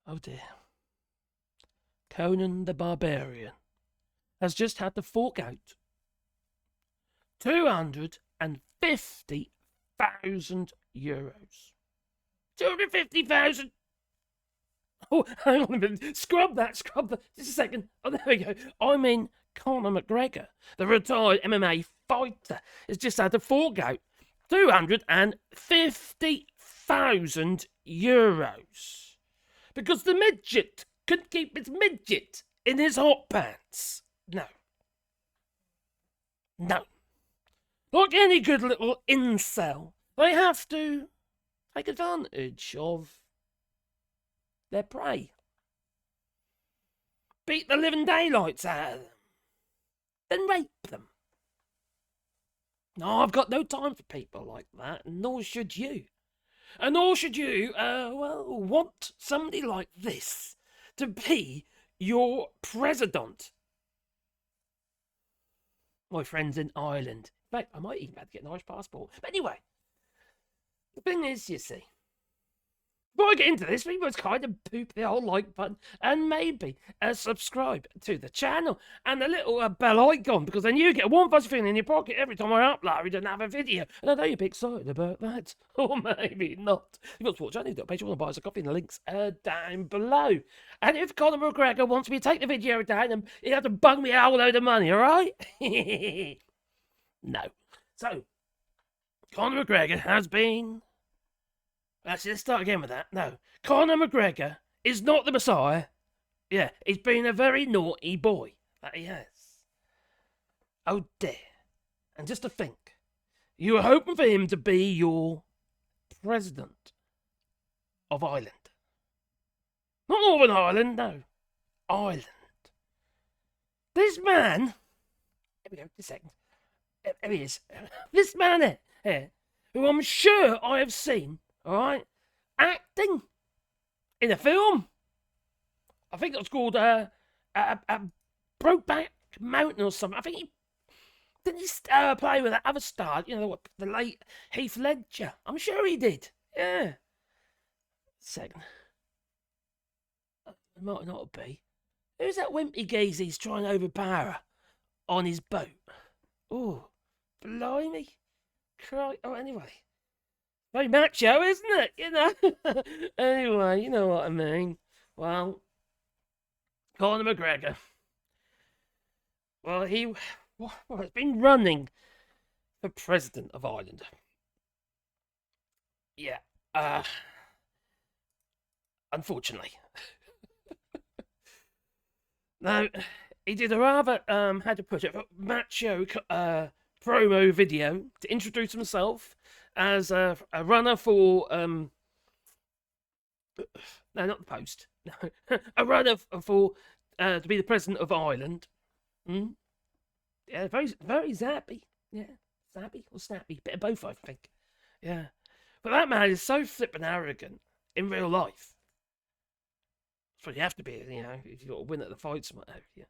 Oh dear. Conan the Barbarian has just had to fork out €250,000. 250,000. Oh, hang on a minute. Scrub that. Just a second. Oh, there we go. I mean, Conor McGregor, the retired MMA fighter, has just had to fork out €250,000 because the midget couldn't keep its midget in his hot pants. No. Like any good little incel, they have to take advantage of their prey. Beat the living daylights out of them. Then rape them. No, I've got no time for people like that, and nor should you. And nor should you, want somebody like this to be your president. My friend's in Ireland. In fact, I might even have to get an Irish passport. But anyway, the thing is, you see, before I get into this, we must kind of poop the old like button and maybe subscribe to the channel and the little bell icon, because then you get a warm fuzzy feeling in your pocket every time I upload another video. And I know you'll be excited about that. Or maybe not. If you want to watch that, you've got a buy us a coffee in the links down below. And if Conor McGregor wants me to take the video down, then he'll have to bung me a whole load of money, alright? No. So, Conor McGregor has been... Actually, let's start again with that. No. Conor McGregor is not the Messiah. Yeah, he's been a very naughty boy. That he has. Oh dear. And just to think, you were hoping for him to be your president of Ireland. Not Northern Ireland, no. Ireland. This man... Here we go, just a second. Here he is. This man here, who I'm sure I have seen, alright, acting in a film. I think it was called Brokeback Mountain or something. I think he didn't play with that other star, the late Heath Ledger. I'm sure he did. Yeah. Second. It might not be. Who's that wimpy geezer he's trying to overpower on his boat? Oh, blimey. Oh, anyway. Very macho, isn't it? Anyway, you know what I mean. Well, Conor McGregor. Well, he's been running for president of Ireland. Yeah. Unfortunately. Now, he did a rather, how to put it, macho promo video to introduce himself as a runner for no, not the Post. No, a runner for to be the president of Ireland. Yeah, very, very zappy. Yeah, zappy or snappy, bit of both, I think. Yeah, but that man is so flippin' arrogant in real life. That's what you have to be, if you got to win at the fights, what have you.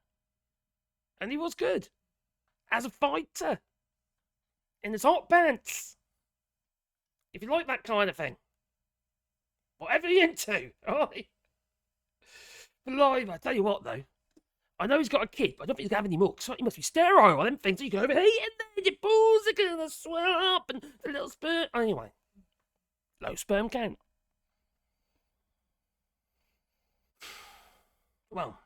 And he was good as a fighter in his hot pants. If you like that kind of thing, whatever you're into, alright? Blimey, I tell you what though, I know he's got a kid, but I don't think he's gonna have any more. Cause he must be sterile. Them things you can overheat, and then your balls are gonna swell up, and the little sperm. Anyway, low sperm count. Well,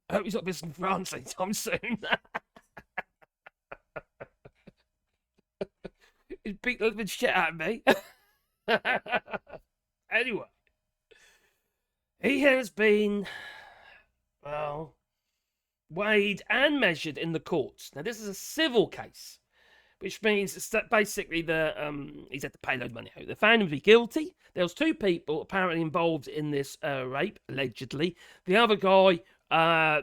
I hope he's not visiting France anytime soon. He's beat the living shit out of me. Anyway, he has been, well, weighed and measured in the courts. Now, this is a civil case, which means that basically he's had to pay a load of money out. They found him to be guilty. There was two people apparently involved in this rape, allegedly. The other guy,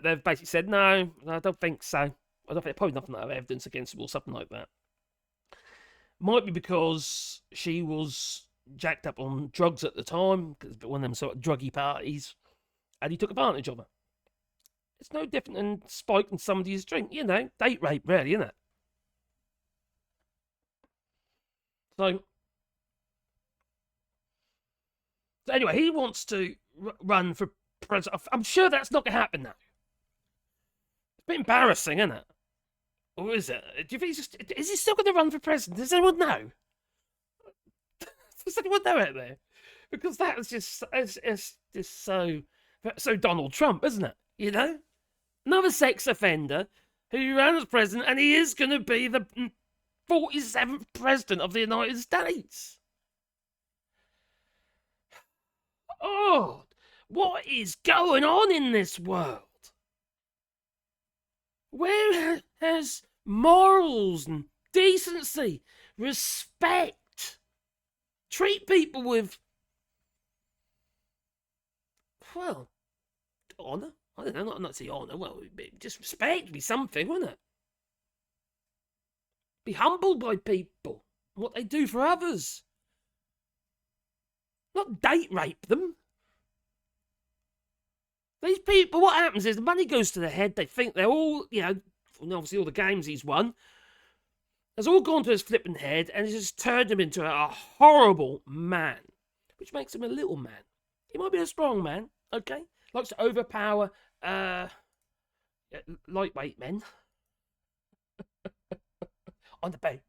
they've basically said, no, I don't think so. I don't think probably nothing of evidence against him or something like that. Might be because she was jacked up on drugs at the time, because one of them sort of druggy parties, and he took advantage of her. It's no different than spiking somebody's drink, date rape, really, isn't it? So anyway, he wants to run for president. I'm sure that's not going to happen now. It's a bit embarrassing, isn't it? Or is it? Do you think is he still going to run for president? Does anyone know? Does anyone know out there? Because that was it's just so Donald Trump, isn't it? You know, another sex offender who ran as president, and he is going to be the 47th president of the United States. Oh, what is going on in this world? Where has morals and decency, respect, treat people with, well, honour? I don't know, not say honour, well, just respect, be something, wouldn't it? Be humbled by people, what they do for others. Not date rape them. These people, what happens is the money goes to their head, they think they're all, obviously all the games he's won, has all gone to his flipping head, and it's just turned him into a horrible man, which makes him a little man. He might be a strong man, okay? Likes to overpower lightweight men on the boat.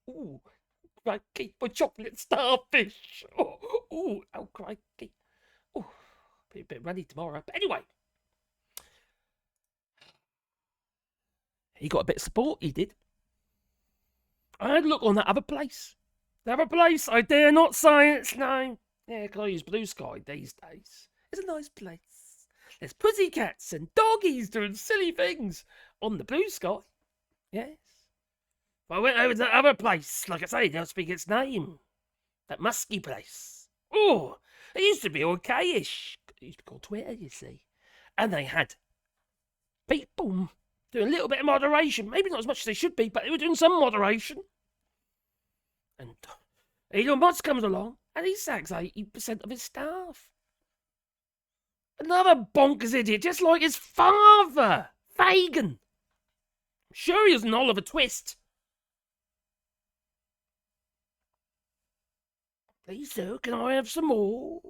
Ooh, crikey, for chocolate starfish. Oh, crikey. Oh, be a bit ruddy tomorrow. But anyway, he got a bit of support, he did. I had a look on that other place. The other place, I dare not say its name. Yeah, because I use Blue Sky these days. It's a nice place. There's pussycats and doggies doing silly things on the Blue Sky. Yes. But I went over to that other place, like I say, don't speak its name. That musky place. Oh, it used to be okayish. It used to be called Twitter, you see. And they had people doing a little bit of moderation. Maybe not as much as they should be, but they were doing some moderation. And Elon Musk comes along and he sacks 80% of his staff. Another bonkers idiot, just like his father, Fagin. I'm sure he was an Oliver Twist. Please, sir, can I have some more?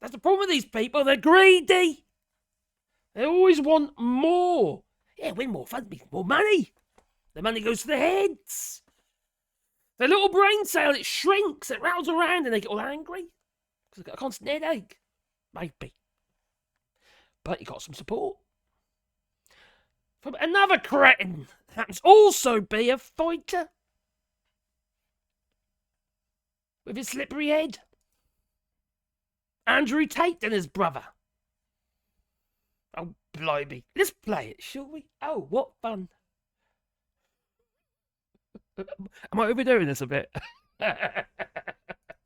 That's the problem with these people, they're greedy. They always want more. Yeah, win more funds, more money. The money goes to their heads. Their little brain cell, it shrinks, it rattles around, and they get all angry. Because they've got a constant headache. Maybe. But you got some support. From another cretin happens also be a fighter. With his slippery head. Andrew Tate and his brother. Oh, blimey. Let's play it, shall we? Oh, what fun. Am I overdoing this a bit?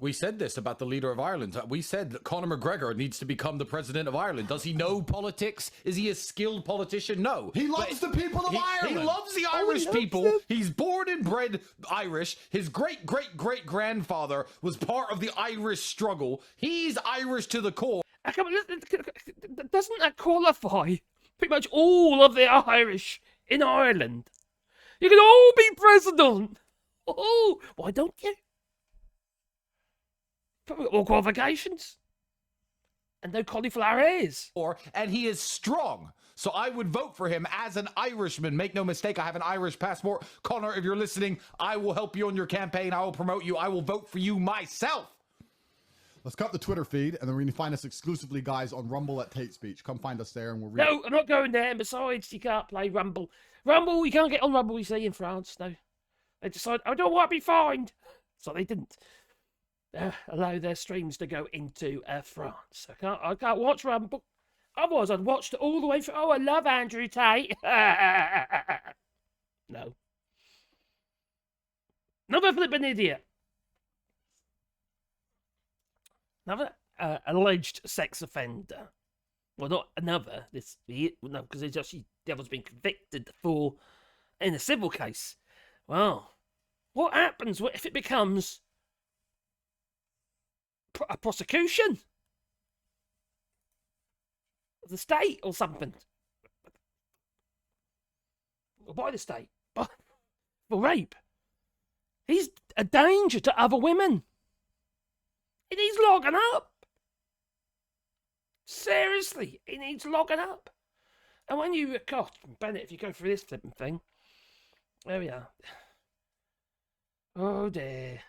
We said this about the leader of Ireland. We said that Conor McGregor needs to become the president of Ireland. Does he know politics? Is he a skilled politician? No. He loves the people of Ireland. He loves the Irish people. He's born and bred Irish. His great-great-great-grandfather was part of the Irish struggle. He's Irish to the core. Doesn't that qualify pretty much all of the Irish in Ireland? You can all be president. Oh, why don't you? All qualifications. And no cauliflower ears. And he is strong. So I would vote for him as an Irishman. Make no mistake, I have an Irish passport. Conor, if you're listening, I will help you on your campaign. I will promote you. I will vote for you myself. Let's cut the Twitter feed, and then we're going to find us exclusively, guys, on Rumble at Tate Speech. Come find us there, and we'll... No, I'm not going there. And besides, you can't play Rumble. Rumble, you can't get on Rumble, you see, in France. No. They decided, I don't want to be fined. So they didn't allow their streams to go into France. I can't watch Rumble. Otherwise, I'd watched it all the way through. Oh, I love Andrew Tate. No. Another flipping idiot. Another alleged sex offender. Well, not another. No, because it's actually Devil's been convicted for in a civil case. Well, what happens if it becomes a prosecution of the state or something? Or by the state, for rape. He's a danger to other women. He needs locking up. Seriously, he needs locking up. And when you, God, Bennett, if you go through this flipping thing, there we are. Oh dear,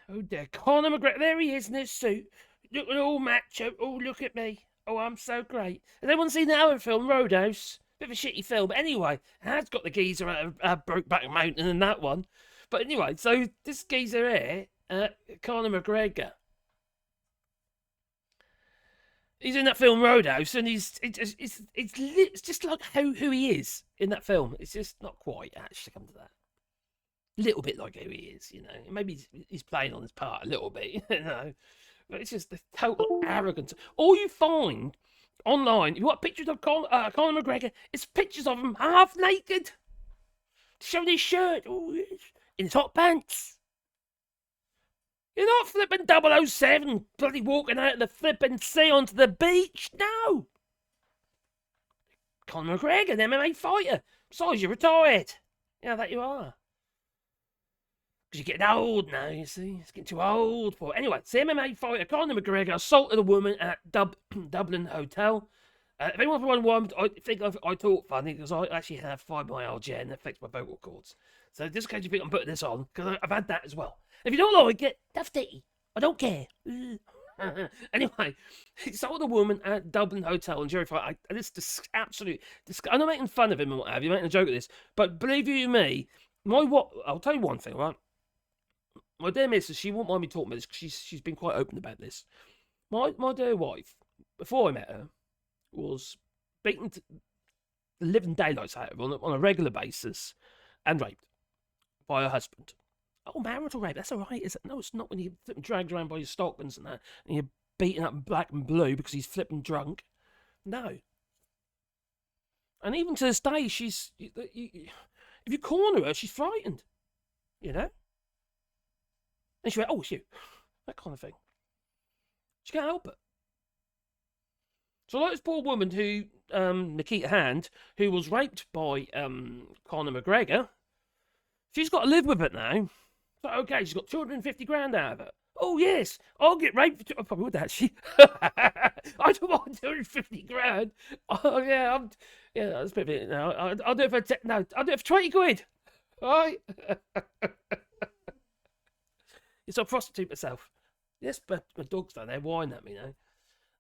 Conor McGregor, there he is in his suit, looking all macho. Oh, look at me. Oh, I'm so great. Has anyone seen that other film, Roadhouse? Bit of a shitty film, but anyway, it has got the geezer out of Brokeback Mountain in that one. But anyway, so this geezer here, Conor McGregor, he's in that film Roadhouse, and it's just like who he is in that film. It's just not quite actually come to that. A little bit like who he is, you know. Maybe he's playing on his part a little bit, you know. But it's just the total arrogance. All you find online, you want pictures of Conor McGregor, it's pictures of him half naked, showing his shirt, in his hot pants. You're not flipping 007, bloody walking out of the flipping sea onto the beach. No. Conor McGregor, an MMA fighter. Besides, you're retired. Yeah, that you are. Because you're getting old now, you see. It's getting too old for it. Anyway, it's the MMA fighter Conor McGregor assaulted a woman at Dublin hotel. If anyone wonders why I think I talk funny, because I actually have fibromyalgia and it affects my vocal cords. So just in case you think I'm putting this on, because I've had that as well. If you don't like it, that's it. I don't care. Anyway, he assaulted a woman at Dublin hotel and jury fight. This is absolute. I'm not making fun of him and what have you, making a joke of this. But believe you me, I'll tell you one thing, right? My dear missus, she won't mind me talking about this because she's been quite open about this. My dear wife, before I met her, was beaten the living daylights out of her on a regular basis and raped by her husband. Oh, marital rape, that's all right, is it? No, it's not when you're flipping dragged around by your stockmans and that, and you're beaten up in black and blue because he's flipping drunk. No. And even to this day, if you corner her, she's frightened. You know? And she went, oh, it's you. That kind of thing. She can't help it. So like this poor woman who, Nikita Hand, who was raped by Conor McGregor, she's got to live with it now. So, okay, she's got 250 grand out of it. Oh, yes, I'll get raped. I probably would actually. I don't want 250 grand. Oh, yeah, that's a bit of it. No, I'll do it for, I'll do it for 20 quid. All right. It's a prostitute myself. Yes, but my dog's down there whining at me now.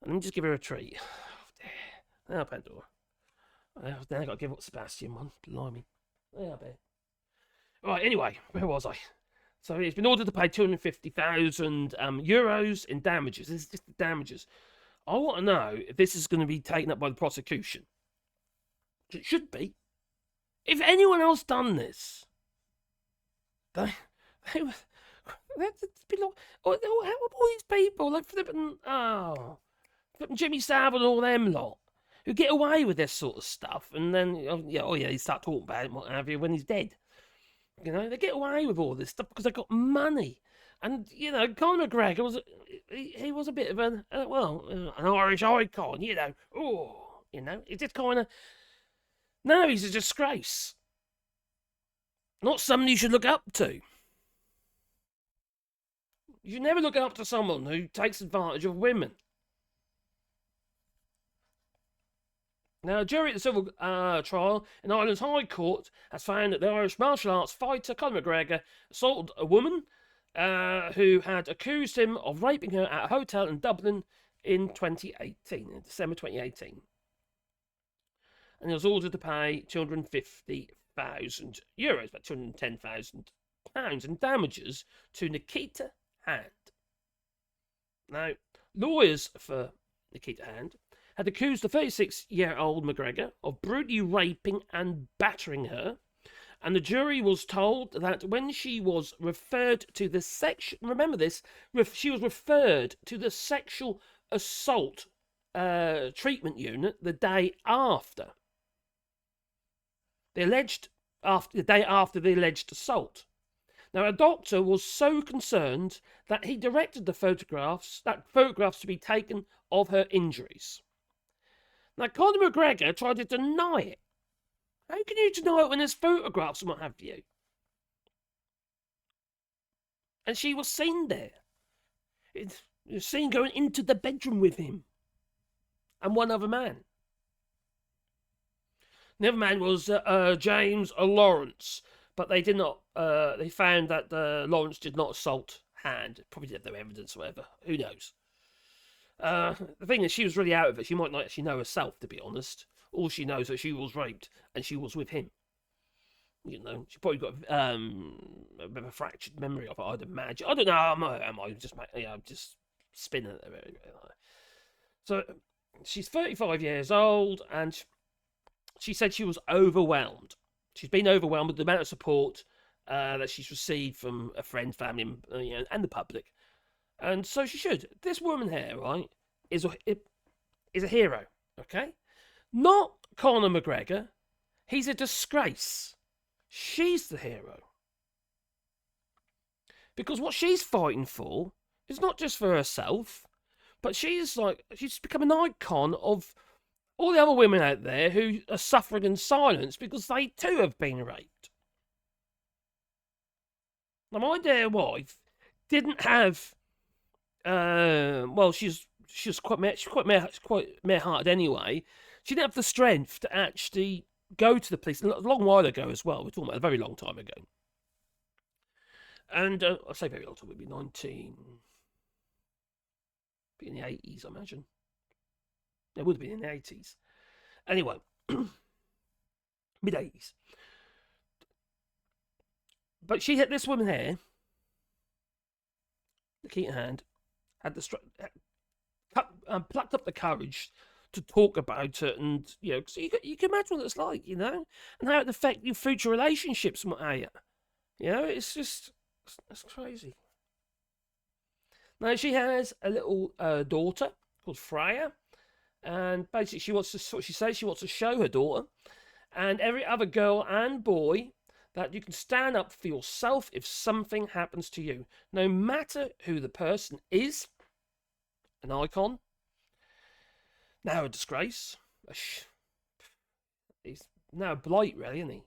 Let me just give her a treat. Oh, dear. Now, Pandora. Now I've got to give up Sebastian one. Blimey. There, bear. Right, anyway, where was I? So he's been ordered to pay 250,000 euros in damages. This is just the damages. I want to know if this is going to be taken up by the prosecution. It should be. If anyone else done this, they all these people, like flipping Jimmy Savile and all them lot, who get away with this sort of stuff, and then they start talking about it and what have you when he's dead. You know, they get away with all this stuff because they got money. And Conor McGregor was a bit of an Irish icon. It's just kind of no, he's a disgrace. Not someone you should look up to. You should never look up to someone who takes advantage of women. Now, a jury at the civil trial in Ireland's High Court has found that the Irish martial arts fighter Conor McGregor assaulted a woman who had accused him of raping her at a hotel in Dublin in December 2018. And he was ordered to pay €250,000, about £210,000 in damages to Nikita Hand. Now, lawyers for Nikita Hand had accused the 36-year-old McGregor of brutally raping and battering her, and the jury was told that when she was referred to the she was referred to the sexual assault treatment unit the day after the alleged assault. Now, a doctor was so concerned that he directed the photographs to be taken of her injuries. Now, Conor McGregor tried to deny it. How can you deny it when there's photographs and what have you? And she was seen there. It was seen going into the bedroom with him and one other man. The other man was James Lawrence, but they did not. They found that Lawrence did not assault Hand. Probably didn't have no evidence, or whatever. Who knows? The thing is, she was really out of it. She might not actually know herself, to be honest. All she knows is that she was raped and she was with him. You know, she probably got a bit of a fractured memory of it, I'd imagine. I don't know. I'm just spinning it. So she's 35 years old, and she said she was overwhelmed. She's been overwhelmed with the amount of support that she's received from a friend, family, and the public. And so she should. This woman here, right, is a hero, okay? Not Conor McGregor. He's a disgrace. She's the hero. Because what she's fighting for is not just for herself, but she's become an icon of all the other women out there who are suffering in silence because they too have been raped. Now, my dear wife didn't have. She's quite mare-hearted anyway. She didn't have the strength to actually go to the police a long while ago as well. We're talking about a very long time ago. And I say very long time, it would be in the 80s, I imagine. It would have been in the 80s. Anyway, mid-80s. But she had this woman here, Nikita Hand, had plucked up the courage to talk about it, and so you can imagine what it's like, and how it affects your future relationships and what have you. It's crazy. Now she has a little daughter called Freya, and basically she wants to show her daughter and every other girl and boy that you can stand up for yourself if something happens to you, no matter who the person is. An icon, now a disgrace. He's now a blight, really, isn't he?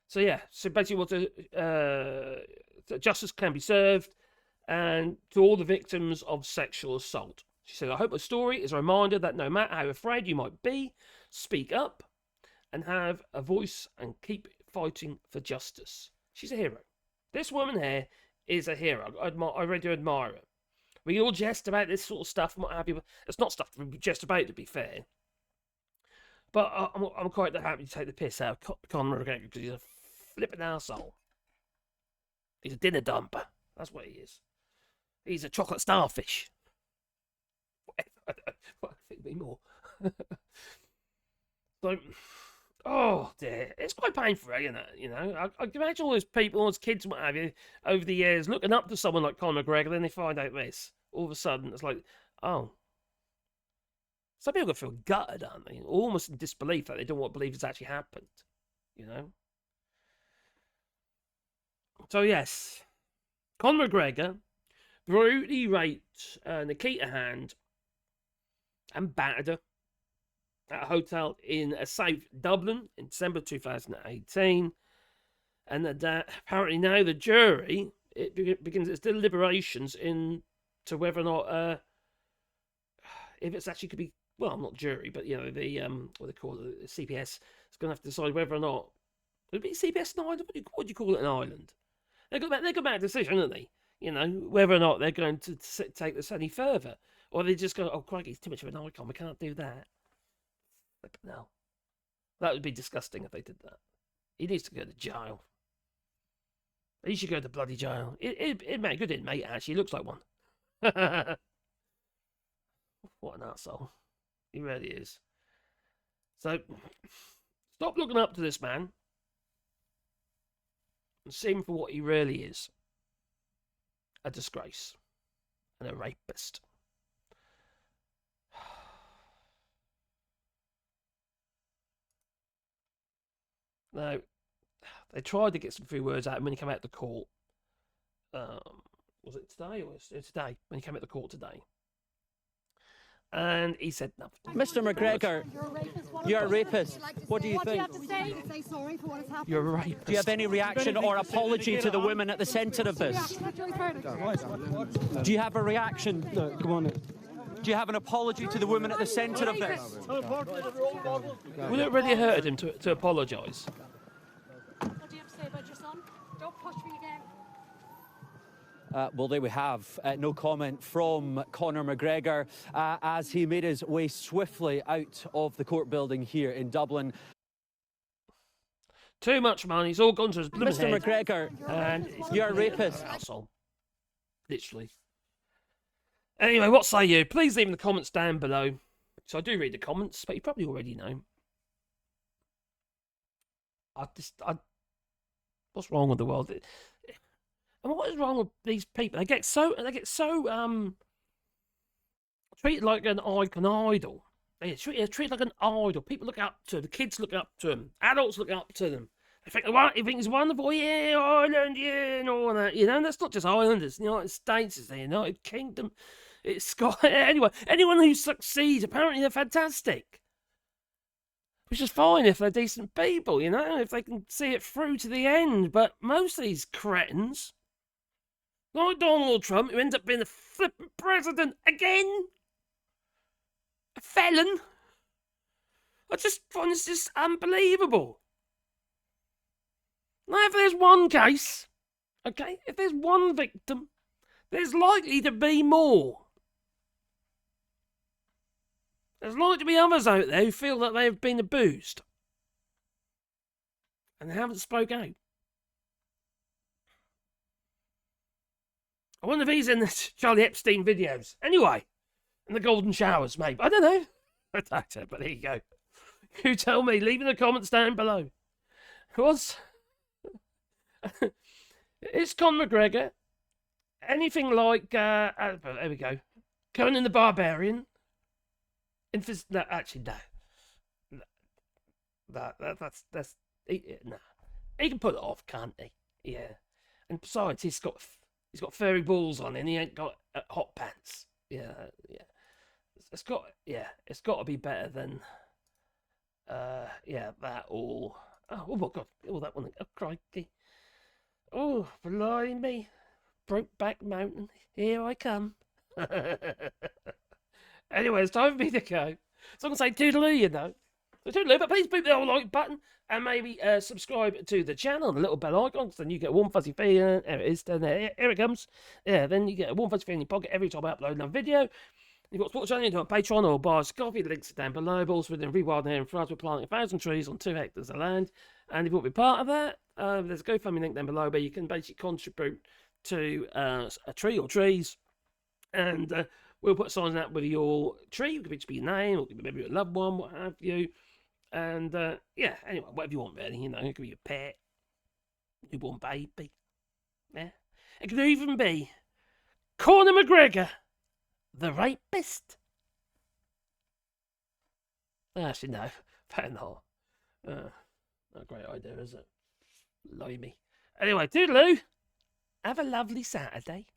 So yeah, so basically, justice can be served, and to all the victims of sexual assault. She said, "I hope the story is a reminder that no matter how afraid you might be, speak up and have a voice and keep fighting for justice." She's a hero. This woman here is a hero. I really do admire her. We all jest about this sort of stuff and what have you, but it's not stuff to jest about, to be fair. But I'm quite happy to take the piss out of Conor McGregor because he's a flipping arsehole. He's a dinner dumper. That's what he is. He's a chocolate starfish. What could be more? So, oh dear, it's quite painful, isn't it? I can imagine all those people, all those kids, what have you, over the years, looking up to someone like Conor McGregor, then they find out this. All of a sudden, it's like, oh. Some people feel gutted, aren't they? Almost in disbelief that they don't want to believe it's actually happened. So yes, Conor McGregor brutally raped Nikita Hand and battered her at a hotel in South Dublin in December 2018. And apparently now the jury begins its deliberations into whether or not if it's actually could be, well, not jury, but the what they call it, the CPS is going to have to decide whether or not would it be CPS an island. What do you call it, an island? They got a decision, haven't they? Whether or not they're going to take this any further, or they just go, "Oh, crikey, he's too much of an icon. We can't do that." No, that would be disgusting if they did that. He needs to go to jail. He should go to bloody jail. It made a good inmate, actually. He looks like one. What an arsehole. He really is. So, stop looking up to this man and see him for what he really is. A disgrace. And a rapist. Now, they tried to get some few words out of him when he came out of the court. Was it today? Or was it today? When he came out of the court today. And he said nothing. Mr. McGregor, you're a rapist. What do you think? What do you have to say? Say sorry for what has happened. You're a rapist. Do you have any reaction or apology to the women at the centre of this? Do you have a reaction? No, come on. Do you have an apology to the women at the centre of this? Would it really hurt him to apologise? What do you have to say about your son? Don't push me again. Well, there we have no comment from Conor McGregor as he made his way swiftly out of the court building here in Dublin. Too much money. It's all gone to his blooming Mr. head. McGregor, And you're a rapist. Arsehole. Literally. Anyway, what say you? Please leave in the comments down below. So I do read the comments, but you probably already know. What's wrong with the world? And what is wrong with these people? They get so treated like an idol. They're treated like an idol. People look up to them. The kids look up to them. Adults look up to them. They think, everything's wonderful. Yeah, Ireland, yeah, and all that. You know, and that's not just Ireland. It's the United States. It's the United Kingdom. It's Scotland. Anyway, anyone who succeeds, apparently they're fantastic. Which is fine if they're decent people, you know, if they can see it through to the end. But most of these cretins, like Donald Trump, who ends up being the flipping president again, a felon. I just find this just unbelievable. Now, if there's one case, okay, if there's one victim, there's likely to be more. There's likely to be others out there who feel that they've been abused and they haven't spoke out. I wonder if he's in the Charlie Epstein videos. Anyway, in the golden showers, maybe. I don't know. I doubt it, but there you go. You tell me. Leave in the comments down below. It's Conor McGregor. Anything like, there we go. Conan the Barbarian. No, actually, no. That's no. He can put it off, can't he? Yeah. And besides, he's got furry balls on, and he ain't got hot pants. Yeah. It's got to be better than, that or oh my god, that one. Oh crikey. Oh, blimey. Brokeback Mountain, here I come. Anyway, it's time for me to go. So I'm going to say toodaloo, you know. So toodaloo, but please put the old like button and maybe subscribe to the channel, the little bell icon, so then you get a warm fuzzy feeling. There it is, then here it comes. Yeah, then you get a warm fuzzy feeling in your pocket every time I upload another video. You've got Sports Channel, you can do it on Patreon or buy us coffee, the links are down below. But also within Rewilding here in France, we're planting 1,000 trees on 2 hectares of land. And if you want to be part of that, there's a GoFundMe link down below where you can basically contribute to a tree or trees. And we'll put signs out with your tree. It could just be your name, or it could be maybe a loved one, what have you. And anyway, whatever you want, really. You know, it could be a pet, newborn baby. Yeah, it could even be Conor McGregor, the rapist. Actually, no, better not. Not a great idea, is it? Blimey. Anyway, toodaloo. Have a lovely Saturday.